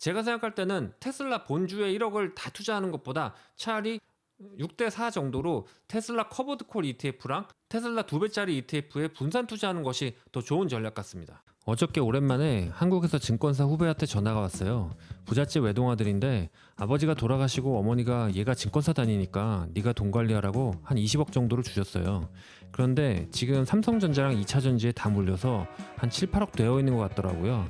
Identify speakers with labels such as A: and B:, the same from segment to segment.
A: 제가 생각할 때는 테슬라 본주에 1억을 다 투자하는 것보다 차라리 6대4 정도로 테슬라 커버드 콜 ETF랑 테슬라 2배짜리 ETF에 분산 투자하는 것이 더 좋은 전략 같습니다. 어저께 오랜만에 한국에서 증권사 후배한테 전화가 왔어요. 부잣집 외동아들인데 아버지가 돌아가시고 어머니가 얘가 증권사 다니니까 네가 돈 관리하라고 한 20억 정도를 주셨어요. 그런데 지금 삼성전자랑 2차전지에 다 물려서 한 7, 8억 되어 있는 것 같더라고요.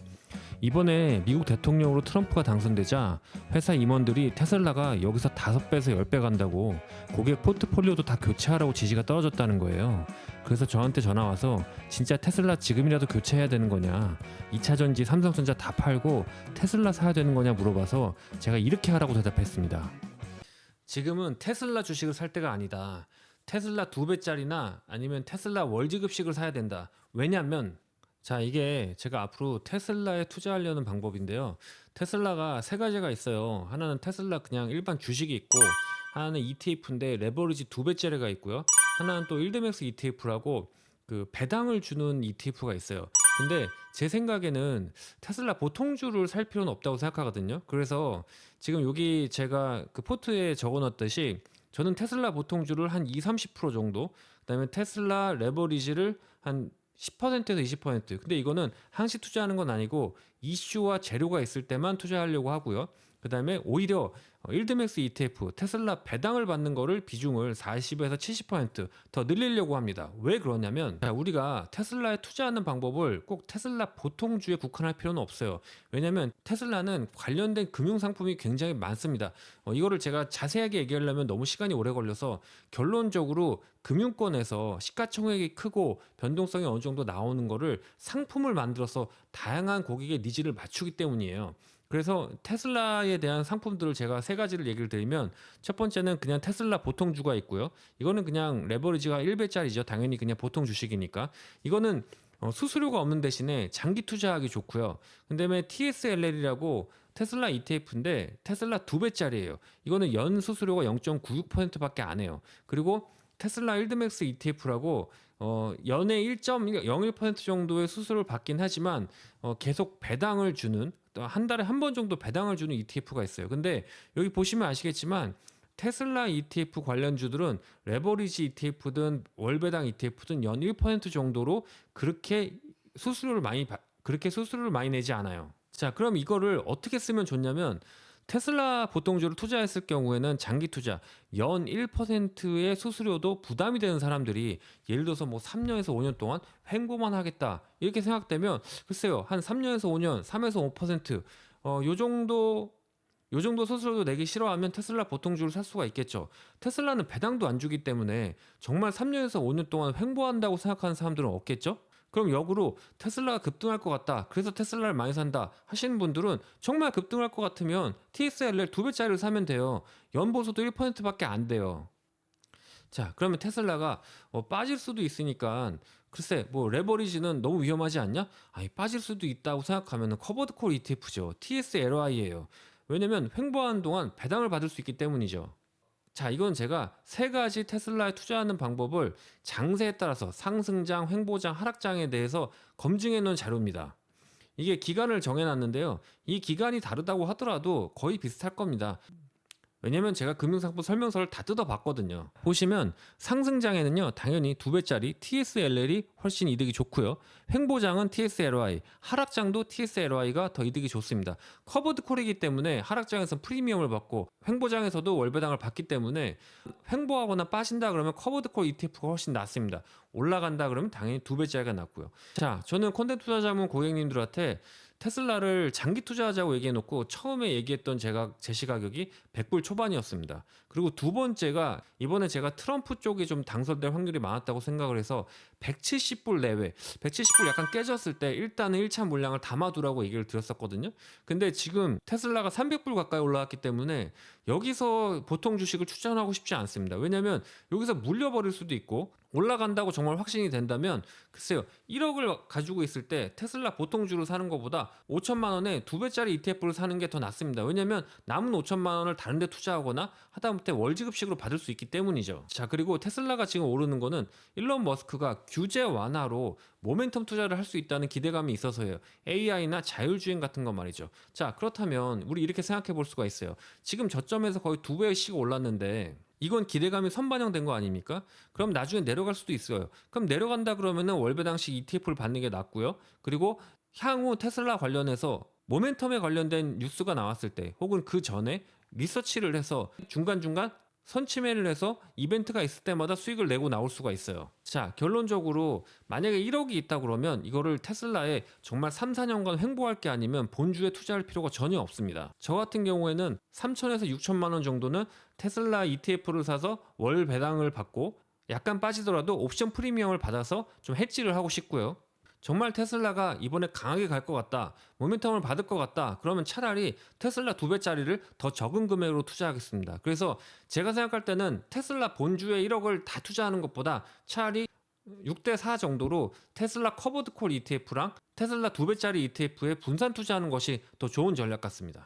A: 이번에 미국 대통령으로 트럼프가 당선되자 회사 임원들이 테슬라가 여기서 5배에서 10배 간다고 고객 포트폴리오도 다 교체하라고 지시가 떨어졌다는 거예요. 그래서 저한테 전화와서 진짜 테슬라 지금이라도 교체해야 되는 거냐, 2차전지 삼성전자 다 팔고 테슬라 사야 되는 거냐 물어봐서 제가 이렇게 하라고 대답했습니다. 지금은 테슬라 주식을 살 때가 아니다. 테슬라 2배짜리나 아니면 테슬라 월지급식을 사야 된다. 왜냐면 자, 이게 제가 앞으로 테슬라에 투자하려는 방법인데요. 테슬라가 세 가지가 있어요. 하나는 테슬라 그냥 일반 주식이 있고, 하나는 ETF인데 레버리지 2배짜리가 있고요. 하나는 또 일드맥스 ETF라고 그 배당을 주는 ETF가 있어요. 근데 제 생각에는 테슬라 보통주를 살 필요는 없다고 생각하거든요. 그래서 지금 여기 제가 그 포트에 적어놨듯이 저는 테슬라 보통주를 한 20-30% 정도, 그다음에 테슬라 레버리지를 한 10%에서 20%. 근데 이거는 항시 투자하는 건 아니고 이슈와 재료가 있을 때만 투자하려고 하고요. 그 다음에 오히려 일드맥스 ETF 테슬라 배당을 받는 거를 비중을 40에서 70%더 늘리려고 합니다. 왜 그러냐면 우리가 테슬라에 투자하는 방법을 꼭 테슬라 보통주에 국한할 필요는 없어요. 왜냐면 테슬라는 관련된 금융상품이 굉장히 많습니다. 이거를 제가 자세하게 얘기하려면 너무 시간이 오래 걸려서 결론적으로 금융권에서 시가총액이 크고 변동성이 어느 정도 나오는 거를 상품을 만들어서 다양한 고객의 니즈를 맞추기 때문이에요. 그래서 테슬라에 대한 상품들을 제가 세 가지를 얘기를 드리면, 첫 번째는 그냥 테슬라 보통주가 있고요. 이거는 그냥 레버리지가 1배짜리죠. 당연히 그냥 보통 주식이니까. 이거는 수수료가 없는 대신에 장기 투자하기 좋고요. 그다음에 TSLL이라고 테슬라 ETF인데 테슬라 2배짜리예요. 이거는 연 수수료가 0.96%밖에 안 해요. 그리고 테슬라 일드맥스 ETF라고 연에 1.01% 정도의 수수료를 받긴 하지만 계속 배당을 주는, 한 달에 한 번 정도 배당을 주는 ETF가 있어요. 근데 여기 보시면 아시겠지만 테슬라 ETF 관련주들은 레버리지 ETF든 월배당 ETF든 연 1% 정도로 그렇게 수수료를 많이 내지 않아요. 자, 그럼 이거를 어떻게 쓰면 좋냐면, 테슬라 보통주를 투자했을 경우에는 장기 투자 연 1%의 수수료도 부담이 되는 사람들이 예를 들어서 뭐 3년에서 5년 동안 횡보만 하겠다 이렇게 생각되면, 글쎄요, 한 3년에서 5년 3에서 5% 요 정도 수수료도 내기 싫어하면 테슬라 보통주를 살 수가 있겠죠. 테슬라는 배당도 안 주기 때문에 정말 3년에서 5년 동안 횡보한다고 생각하는 사람들은 없겠죠. 그럼 역으로 테슬라가 급등할 것 같다, 그래서 테슬라를 많이 산다 하시는 분들은 정말 급등할 것 같으면 TSLR 2배짜리를 사면 돼요. 연보수도 1%밖에 안 돼요. 자, 그러면 테슬라가 빠질 수도 있으니까, 글쎄 뭐 레버리지는 너무 위험하지 않냐? 아니, 빠질 수도 있다고 생각하면 커버드 콜 ETF죠. TSLI예요. 왜냐면 횡보하는 동안 배당을 받을 수 있기 때문이죠. 자, 이건 제가 세 가지 테슬라에 투자하는 방법을 장세에 따라서 상승장, 횡보장, 하락장에 대해서 검증해 놓은 자료입니다. 이게 기간을 정해놨는데요. 이 기간이 다르다고 하더라도 거의 비슷할 겁니다. 왜냐면 제가 금융상품 설명서를 다 뜯어봤거든요. 보시면 상승장에는요, 당연히 2배짜리 TSLL이 훨씬 이득이 좋고요. 횡보장은 TSLY, 하락장도 TSLY가 더 이득이 좋습니다. 커버드 콜이기 때문에 하락장에서 프리미엄을 받고 횡보장에서도 월배당을 받기 때문에 횡보하거나 빠진다 그러면 커버드 콜 ETF가 훨씬 낫습니다. 올라간다 그러면 당연히 2배짜리가 낫고요. 자, 저는 콘텐츠 투자자문 고객님들한테 테슬라를 장기 투자하자고 얘기해놓고 처음에 얘기했던 제시 가격이 100불 초반이었습니다. 그리고 두 번째가 이번에 제가 트럼프 쪽이 좀 당선될 확률이 많았다고 생각을 해서 170불 내외, 170불 약간 깨졌을 때 일단은 1차 물량을 담아두라고 얘기를 드렸었거든요. 근데 지금 테슬라가 300불 가까이 올라왔기 때문에 여기서 보통 주식을 추천하고 싶지 않습니다. 왜냐면 여기서 물려버릴 수도 있고, 올라간다고 정말 확신이 된다면 글쎄요 1억을 가지고 있을 때 테슬라 보통주를 사는 것보다 5천만 원에 2배짜리 ETF를 사는 게 더 낫습니다. 왜냐면 남은 5천만 원을 다른 데 투자하거나 하다못해 월지급식으로 받을 수 있기 때문이죠. 자, 그리고 테슬라가 지금 오르는 거는 일론 머스크가 규제 완화로 모멘텀 투자를 할 수 있다는 기대감이 있어서예요. AI나 자율주행 같은 거 말이죠. 자, 그렇다면 우리 이렇게 생각해 볼 수가 있어요. 지금 저점에서 거의 2배씩 올랐는데 이건 기대감이 선반영된 거 아닙니까? 그럼 나중에 내려갈 수도 있어요. 그럼 내려간다 그러면은 월배당식 ETF를 받는 게 낫고요. 그리고 향후 테슬라 관련해서 모멘텀에 관련된 뉴스가 나왔을 때 혹은 그 전에 리서치를 해서 중간중간 선침해를 해서 이벤트가 있을 때마다 수익을 내고 나올 수가 있어요. 자, 결론적으로 만약에 1억이 있다 그러면 이거를 테슬라에 정말 3, 4년간 횡보할 게 아니면 본주에 투자할 필요가 전혀 없습니다. 저 같은 경우에는 3천에서 6천만 원 정도는 테슬라 ETF를 사서 월 배당을 받고 약간 빠지더라도 옵션 프리미엄을 받아서 좀 해지를 하고 싶고요. 정말 테슬라가 이번에 강하게 갈 것 같다, 모멘텀을 받을 것 같다, 그러면 차라리 테슬라 2배짜리를 더 적은 금액으로 투자하겠습니다. 그래서 제가 생각할 때는 테슬라 본주에 1억을 다 투자하는 것보다 차라리 6대4 정도로 테슬라 커버드 콜 ETF랑 테슬라 2배짜리 ETF에 분산 투자하는 것이 더 좋은 전략 같습니다.